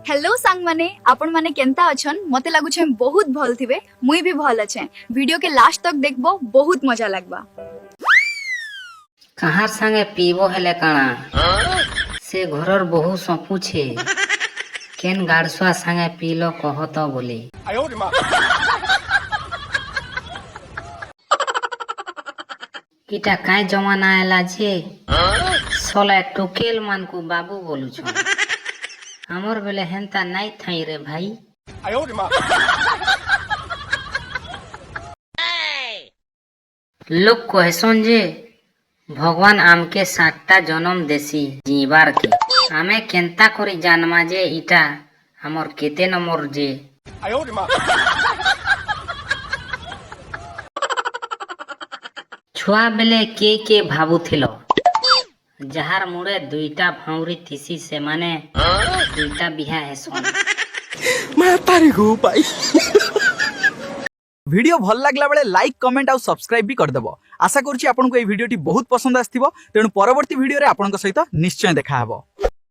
Hello सांग माने आपण माने केंता अछन मते लागुछे बहुत भल थिबे मुई भी भल अछे वीडियो के लास्ट तक देखबो बहुत मजा लागबा। कहार संगे पीबो हेले काना से घरर बहु सपुछे केन गाड़सुआ संगे पीलो कहत बोली इटा काय जमाना आला जे सोला टोकेल मान को बाबू बोलू छ हमर बेले हेंता नहीं थाई रे भाई। लोग कहसन जे भगवान आमके 60टा जन्म देसी जीवार के आमे केंता करी जानमा जे इटा हमर केते नंबर जे छुआ बेले के भाबुथिलो जहार मुड़े दुईटा भाउरी थिसी से माने दुईटा बिहा हेसन मैं तारी गो भाई। वीडियो भल लागला बेले लाइक कमेंट और सब्सक्राइब भी कर देबो। आशा करूची आपन को ए वीडियोटी बहुत पसंद आस्थिबो तेणु परवर्ती वीडियो रे आपन को सहित निश्चय देखा हबो।